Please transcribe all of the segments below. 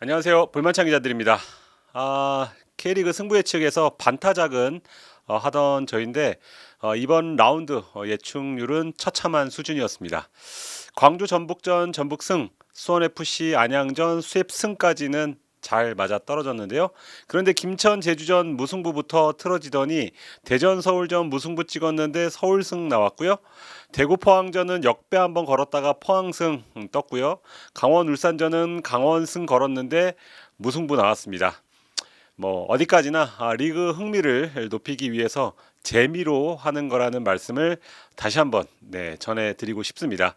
안녕하세요. 불만찬 기자들입니다. K리그 승부 예측에서 반타작은 하던 저인데 이번 라운드 예측률은 처참한 수준이었습니다. 광주 전북전 전북승, 수원FC 안양전 수협승까지는 잘 맞아 떨어졌는데요. 그런데 김천 제주전 무승부부터 틀어지더니 대전 서울전 무승부 찍었는데 서울승 나왔고요. 대구 포항전은 역배 한번 걸었다가 포항승 떴고요. 강원 울산전은 강원승 걸었는데 무승부 나왔습니다. 뭐 어디까지나 리그 흥미를 높이기 위해서 재미로 하는 거라는 말씀을 다시 한번 전해드리고 싶습니다.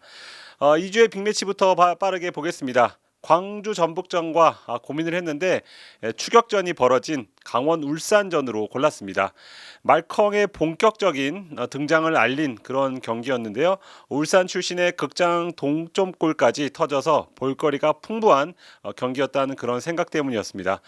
2주의 빅매치부터 빠르게 보겠습니다. 광주 전북전과 고민을 했는데 추격전이 벌어진 강원 울산전으로 골랐습니다. 말컹의 본격적인 등장을 알린 그런 경기였는데요. 울산 출신의 극장 동점골까지 터져서 볼거리가 풍부한 경기였다는 그런 생각 때문이었습니다.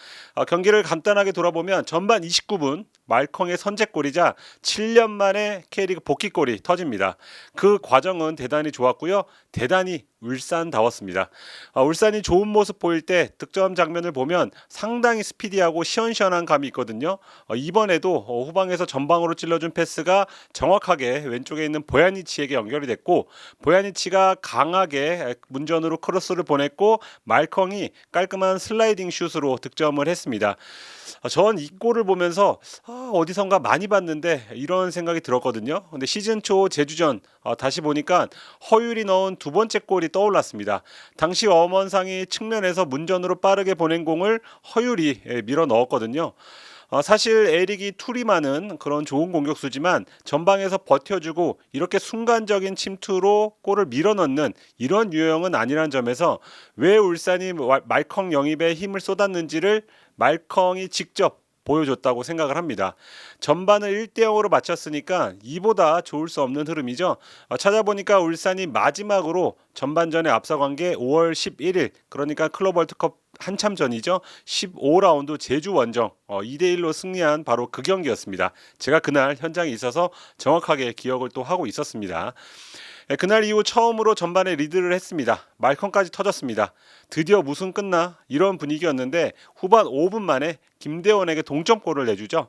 경기를 간단하게 돌아보면 전반 29분 말컹의 선제골이자 7년 만에 K리그 복귀골이 터집니다. 그 과정은 대단히 좋았고요. 대단히 울산다웠습니다. 울산이 좋은 모습 보일 때 득점 장면을 보면 상당히 스피디하고 시원시원한 감이 있거든요. 이번에도 후방에서 전방으로 찔러준 패스가 정확하게 왼쪽에 있는 보야니치에게 연결이 됐고, 보야니치가 강하게 문전으로 크로스를 보냈고 말컹이 깔끔한 슬라이딩 슛으로 득점을 했습니다. 전 이 골을 보면서 어디선가 많이 봤는데 이런 생각이 들었거든요. 근데 시즌 초 제주전 다시 보니까 허율이 넣은 두 번째 골이 떠올랐습니다. 당시 엄원상이 측면에서 문전으로 빠르게 보낸 공을 허율이 밀어 넣었거든요. 사실 에릭이 투리만은 그런 좋은 공격수지만 전방에서 버텨주고 이렇게 순간적인 침투로 골을 밀어넣는 이런 유형은 아니라는 점에서 왜 울산이 말컹 영입에 힘을 쏟았는지를 말컹이 직접 보여줬다고 생각을 합니다. 전반을 1대0으로 마쳤으니까 이보다 좋을 수 없는 흐름이죠. 찾아보니까 울산이 마지막으로 전반전에 앞서간 게 5월 11일, 그러니까 클럽 월드컵 한참 전이죠. 15라운드 제주 원정 2대1로 승리한 바로 그 경기였습니다. 제가 그날 현장에 있어서 정확하게 기억을 또 하고 있었습니다. 그날 이후 처음으로 전반에 리드를 했습니다. 말컨까지 터졌습니다. 드디어 무슨 끝나? 이런 분위기였는데 후반 5분 만에 김대원에게 동점골을 내주죠.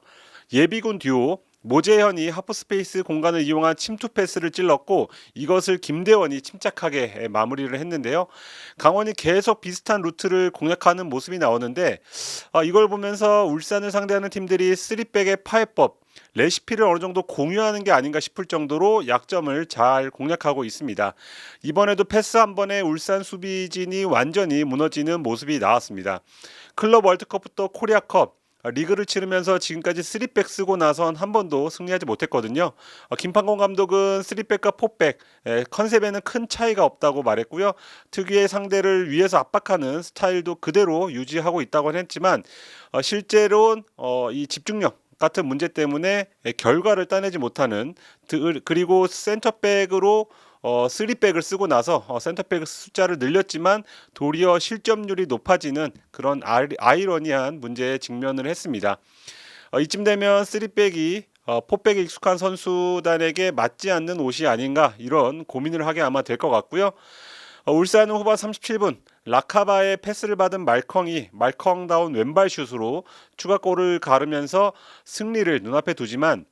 예비군 듀오 모재현이 하프스페이스 공간을 이용한 침투 패스를 찔렀고 이것을 김대원이 침착하게 마무리를 했는데요. 강원이 계속 비슷한 루트를 공략하는 모습이 나오는데 이걸 보면서 울산을 상대하는 팀들이 3백의 파해법 레시피를 어느 정도 공유하는 게 아닌가 싶을 정도로 약점을 잘 공략하고 있습니다. 이번에도 패스 한 번에 울산 수비진이 완전히 무너지는 모습이 나왔습니다. 클럽 월드컵부터 코리아컵 리그를 치르면서 지금까지 3백 쓰고 나선 한 번도 승리하지 못했거든요. 김판공 감독은 3백과 4백 컨셉에는 큰 차이가 없다고 말했고요. 특유의 상대를 위에서 압박하는 스타일도 그대로 유지하고 있다고 했지만 실제로 이 집중력 같은 문제 때문에 결과를 따내지 못하는, 그리고 센터백으로 3백을 쓰고 나서 센터백 숫자를 늘렸지만 도리어 실점률이 높아지는 그런 아이러니한 문제에 직면을 했습니다. 이쯤 되면 3백이 4백에 익숙한 선수단에게 맞지 않는 옷이 아닌가, 이런 고민을 하게 아마 될 것 같고요. 울산은 후반 37분 라카바의 패스를 받은 말컹다운 왼발 슛으로 추가골을 가르면서 승리를 눈앞에 두지만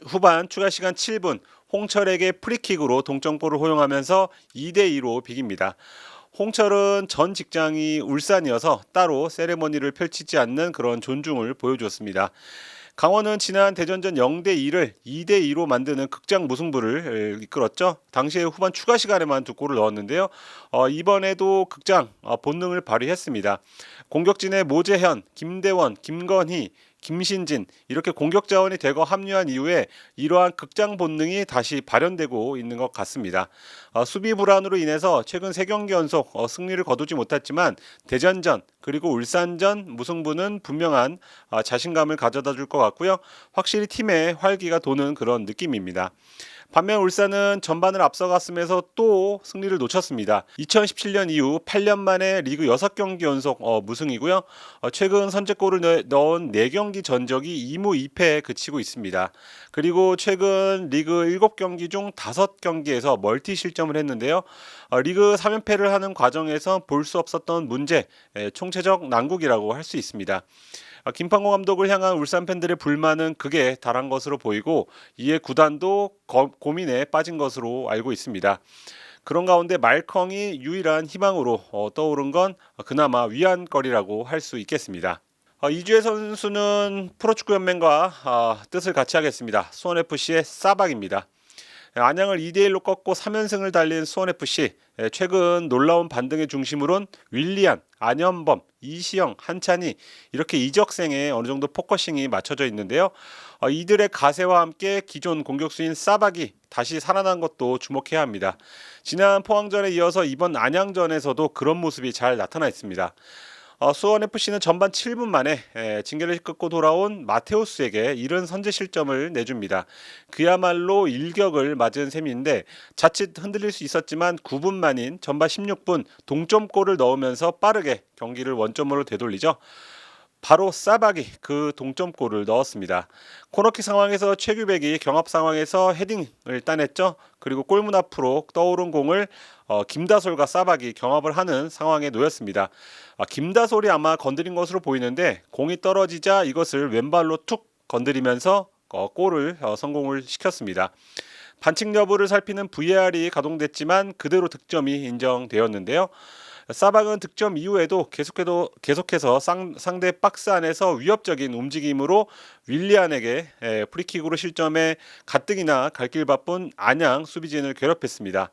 후반 추가 시간 7분 홍철에게 프리킥으로 동점골을 허용하면서 2대2로 비깁니다. 홍철은 전 직장이 울산이어서 따로 세레머니를 펼치지 않는 그런 존중을 보여줬습니다. 강원은 지난 대전전 0대2를 2대2로 만드는 극장 무승부를 이끌었죠. 당시에 후반 추가 시간에만 두 골을 넣었는데요. 이번에도 극장 본능을 발휘했습니다. 공격진의 모재현, 김대원, 김건희, 김신진 이렇게 공격 자원이 대거 합류한 이후에 이러한 극장 본능이 다시 발현되고 있는 것 같습니다. 수비 불안으로 인해서 최근 3경기 연속 승리를 거두지 못했지만 대전전 그리고 울산전 무승부는 분명한 자신감을 가져다 줄 것 같고요. 확실히 팀의 활기가 도는 그런 느낌입니다. 반면 울산은 전반을 앞서갔으면서 또 승리를 놓쳤습니다. 2017년 이후 8년 만에 리그 6경기 연속 무승이고요. 최근 선제골을 넣은 4경기 전적이 2무 2패에 그치고 있습니다. 그리고 최근 리그 7경기 중 5경기에서 멀티 실점을 했는데요. 리그 3연패를 하는 과정에서 볼 수 없었던 문제, 총체적 난국이라고 할 수 있습니다. 김판고 감독을 향한 울산 팬들의 불만은 극에 달한 것으로 보이고 이에 구단도 고민에 빠진 것으로 알고 있습니다. 그런 가운데 말컹이 유일한 희망으로 떠오른 건 그나마 위안거리라고 할 수 있겠습니다. 이주혜 선수는 프로축구연맹과 뜻을 같이 하겠습니다. 수원FC의 싸박입니다. 안양을 2대1로 꺾고 3연승을 달린 수원FC, 최근 놀라운 반등의 중심으론 윌리안, 안현범, 이시영, 한찬희 이렇게 이적생에 어느 정도 포커싱이 맞춰져 있는데요. 이들의 가세와 함께 기존 공격수인 싸박이 다시 살아난 것도 주목해야 합니다. 지난 포항전에 이어서 이번 안양전에서도 그런 모습이 잘 나타나 있습니다. 수원FC는 전반 7분 만에 징계를 끊고 돌아온 마테우스에게 이른 선제 실점을 내줍니다. 그야말로 일격을 맞은 셈인데 자칫 흔들릴 수 있었지만 9분 만인 전반 16분 동점골을 넣으면서 빠르게 경기를 원점으로 되돌리죠. 바로 싸박이 그 동점골을 넣었습니다. 코너킥 상황에서 최규백이 경합 상황에서 헤딩을 따냈죠. 그리고 골문 앞으로 떠오른 공을 김다솔과 싸박이 경합을 하는 상황에 놓였습니다. 김다솔이 아마 건드린 것으로 보이는데 공이 떨어지자 이것을 왼발로 툭 건드리면서 골을 성공을 시켰습니다. 반칙 여부를 살피는 VAR이 가동됐지만 그대로 득점이 인정되었는데요. 싸박은 득점 이후에도 계속해서 상대 박스 안에서 위협적인 움직임으로 윌리안에게 프리킥으로 실점해 가뜩이나 갈 길 바쁜 안양 수비진을 괴롭혔습니다.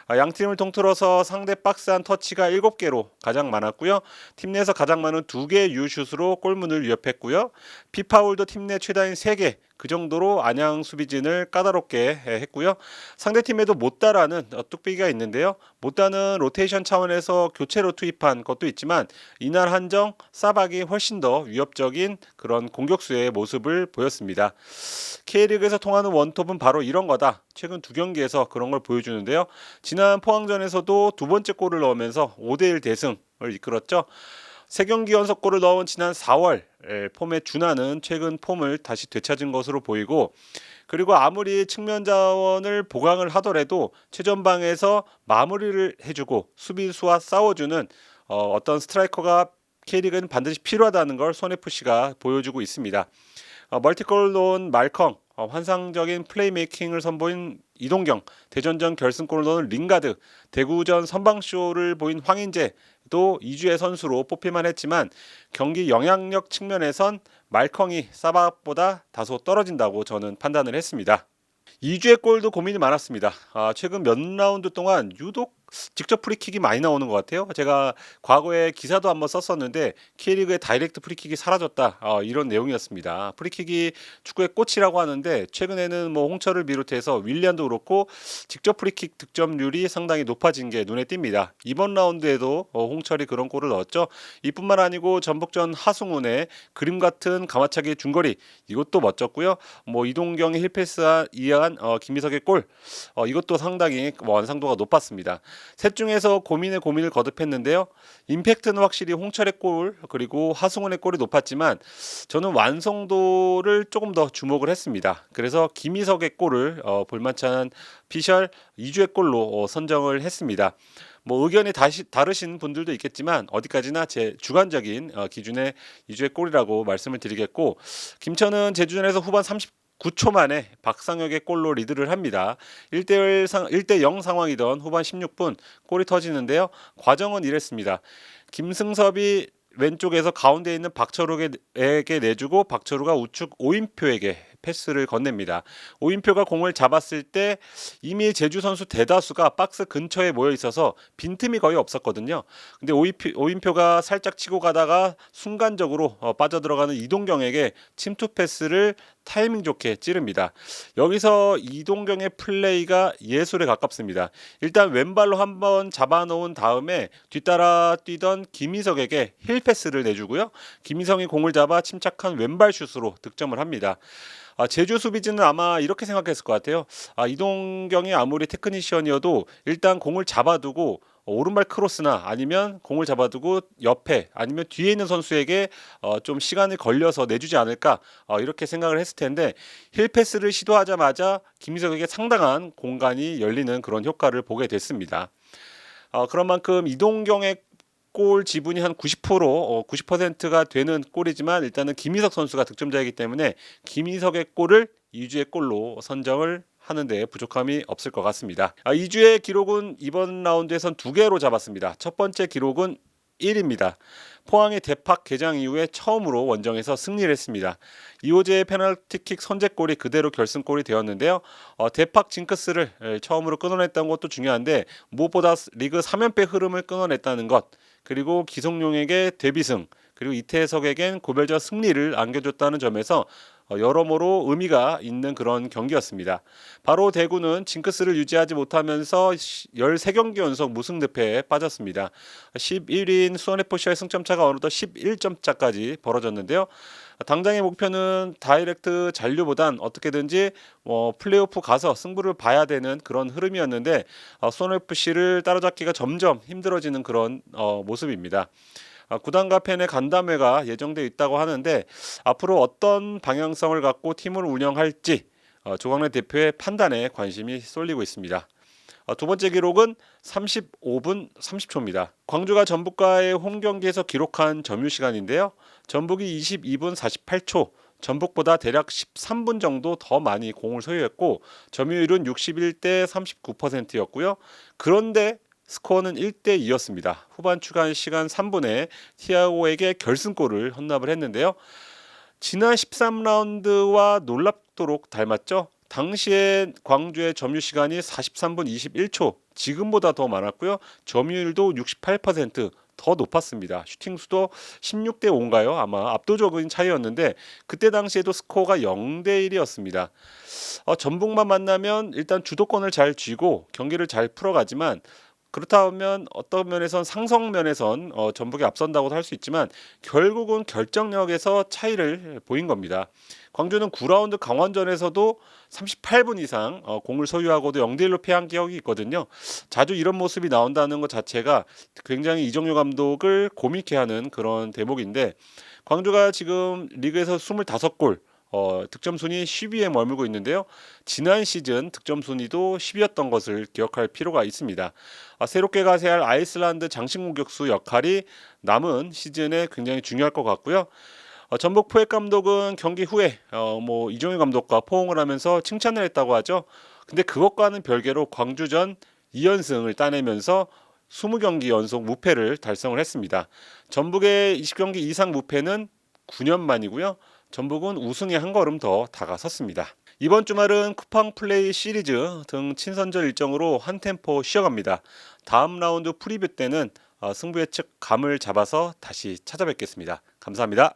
양팀을 통틀어서 상대 박스 안 터치가 7개로 가장 많았고요. 팀 내에서 가장 많은 2개의 유슛으로 골문을 위협했고요. 피파울도 팀 내 최다인 3개, 그 정도로 안양 수비진을 까다롭게 했고요. 상대팀에도 못다라는 뚝배기가 있는데요. 못다는 로테이션 차원에서 교체로 투입한 것도 있지만 이날 한정 싸박이 훨씬 더 위협적인 그런 공격수의 모습을 보였습니다. K리그에서 통하는 원톱은 바로 이런 거다. 최근 2경기에서 그런 걸 보여주는데요. 지난 포항전에서도 2번째 골을 넣으면서 5대1 대승을 이끌었죠. 3경기 연속골을 넣은 지난 4월 폼에 준하는 최근 폼을 다시 되찾은 것으로 보이고, 그리고 아무리 측면 자원을 보강을 하더라도 최전방에서 마무리를 해주고 수비수와 싸워주는 어떤 스트라이커가 K리그는 반드시 필요하다는 걸 수원FC가 보여주고 있습니다. 멀티골 넣은 말컹, 환상적인 플레이메이킹을 선보인 이동경, 대전전 결승골을 넣은 링가드, 대구전 선방쇼를 보인 황인재도 이주의 선수로 뽑힐만 했지만 경기 영향력 측면에선 말컹이 싸박보다 다소 떨어진다고 저는 판단을 했습니다. 이주의 골도 고민이 많았습니다. 최근 몇 라운드 동안 유독 직접 프리킥이 많이 나오는 것 같아요. 제가 과거에 기사도 한번 썼었는데 K리그의 다이렉트 프리킥이 사라졌다, 이런 내용이었습니다. 프리킥이 축구의 꽃이라고 하는데 최근에는 뭐 홍철을 비롯해서 윌리안도 그렇고 직접 프리킥 득점률이 상당히 높아진 게 눈에 띕니다. 이번 라운드에도 홍철이 그런 골을 넣었죠. 이뿐만 아니고 전북전 하승훈의 그림 같은 가마차기 중거리, 이것도 멋졌고요. 뭐 이동경의 힐패스 이한 김희석의 골, 이것도 상당히 완성도가 높았습니다. 셋 중에서 고민에 고민을 거듭했는데요. 임팩트는 확실히 홍철의 골 그리고 하승훈의 골이 높았지만 저는 완성도를 조금 더 주목을 했습니다. 그래서 김희석의 골을 볼만치 않은 피셜 2주의 골로 선정을 했습니다. 뭐 의견이 다르신 분들도 있겠지만 어디까지나 제 주관적인 기준의 2주의 골이라고 말씀을 드리겠고, 김천은 제주전에서 후반 9초 만에 박상혁의 골로 리드를 합니다. 1대0 상황이던 후반 16분 골이 터지는데요. 과정은 이랬습니다. 김승섭이 왼쪽에서 가운데 있는 박철욱에게 내주고 박철욱가 우측 오인표에게 패스를 건넵니다. 오인표가 공을 잡았을 때 이미 제주 선수 대다수가 박스 근처에 모여 있어서 빈틈이 거의 없었거든요. 근데 오인표가 살짝 치고 가다가 순간적으로 빠져들어가는 이동경에게 침투 패스를 타이밍 좋게 찌릅니다. 여기서 이동경의 플레이가 예술에 가깝습니다. 일단 왼발로 한번 잡아놓은 다음에 뒤따라 뛰던 김희석에게 힐 패스를 내주고요. 김희성이 공을 잡아 침착한 왼발 슛으로 득점을 합니다. 제주 수비진은 아마 이렇게 생각했을 것 같아요. 이동경이 아무리 테크니션이어도 일단 공을 잡아두고 오른발 크로스나 아니면 공을 잡아두고 옆에 아니면 뒤에 있는 선수에게 좀 시간을 걸려서 내주지 않을까 이렇게 생각을 했을 텐데 힐 패스를 시도하자마자 김희석에게 상당한 공간이 열리는 그런 효과를 보게 됐습니다. 그런 만큼 이동경의 골 지분이 한 90%가 되는 골이지만 일단은 김희석 선수가 득점자이기 때문에 김희석의 골을 이주의 골로 선정을 하는데 부족함이 없을 것 같습니다. 이주의 기록은 이번 라운드에선 2개로 잡았습니다. 첫 번째 기록은 1입니다. 포항의 대팍 개장 이후에 처음으로 원정에서 승리를 했습니다. 이호재의 페널티킥 선제골이 그대로 결승골이 되었는데요. 대팍 징크스를 처음으로 끊어냈다는 것도 중요한데 무엇보다 리그 3연패 흐름을 끊어냈다는 것, 그리고 기성용에게 데뷔승, 그리고 이태석에겐 고별전 승리를 안겨줬다는 점에서 여러모로 의미가 있는 그런 경기였습니다. 바로 대구는 징크스를 유지하지 못하면서 13경기 연속 무승 늪에 빠졌습니다. 11인 수원FC와의 승점차가 어느덧 11점차까지 벌어졌는데요. 당장의 목표는 다이렉트 잔류보단 어떻게든지 플레이오프 가서 승부를 봐야 되는 그런 흐름이었는데 수원FC를 따라잡기가 점점 힘들어지는 그런 모습입니다. 구단과 팬의 간담회가 예정되어 있다고 하는데 앞으로 어떤 방향성을 갖고 팀을 운영할지 조광래 대표의 판단에 관심이 쏠리고 있습니다. 두 번째 기록은 35분 30초입니다. 광주가 전북과의 홈 경기에서 기록한 점유 시간인데요. 전북이 22분 48초, 전북보다 대략 13분 정도 더 많이 공을 소유했고 점유율은 61대 39%였고요. 그런데 스코어는 1대2였습니다. 후반 추가 시간 3분에 티아고에게 결승골을 헌납을 했는데요. 지난 13라운드와 놀랍도록 닮았죠. 당시에 광주의 점유 시간이 43분 21초, 지금보다 더 많았고요. 점유율도 68%더 높았습니다. 슈팅 수도 16대 5인가요? 아마 압도적인 차이였는데 그때 당시에도 스코어가 0대 1이었습니다. 전북만 만나면 일단 주도권을 잘 쥐고 경기를 잘 풀어가지만 그렇다면 어떤 면에선 상성 면에선 전북이 앞선다고도 할 수 있지만 결국은 결정력에서 차이를 보인 겁니다. 광주는 9라운드 강원전에서도 38분 이상 공을 소유하고도 0대1로 패한 기억이 있거든요. 자주 이런 모습이 나온다는 것 자체가 굉장히 이정효 감독을 고민케 하는 그런 대목인데 광주가 지금 리그에서 25골 득점 순위 10위에 머물고 있는데요. 지난 시즌 득점 순위도 10위였던 것을 기억할 필요가 있습니다. 새롭게 가세할 아이슬란드 장신 공격수 역할이 남은 시즌에 굉장히 중요할 것 같고요. 전북 포획 감독은 경기 후에 이종효 감독과 포옹을 하면서 칭찬을 했다고 하죠. 근데 그것과는 별개로 광주전 2연승을 따내면서 20경기 연속 무패를 달성을 했습니다. 전북의 20경기 이상 무패는 9년 만이고요. 전북은 우승에 한 걸음 더 다가섰습니다. 이번 주말은 쿠팡 플레이 시리즈 등 친선전 일정으로 한 템포 쉬어갑니다. 다음 라운드 프리뷰 때는 승부 예측 감을 잡아서 다시 찾아뵙겠습니다. 감사합니다.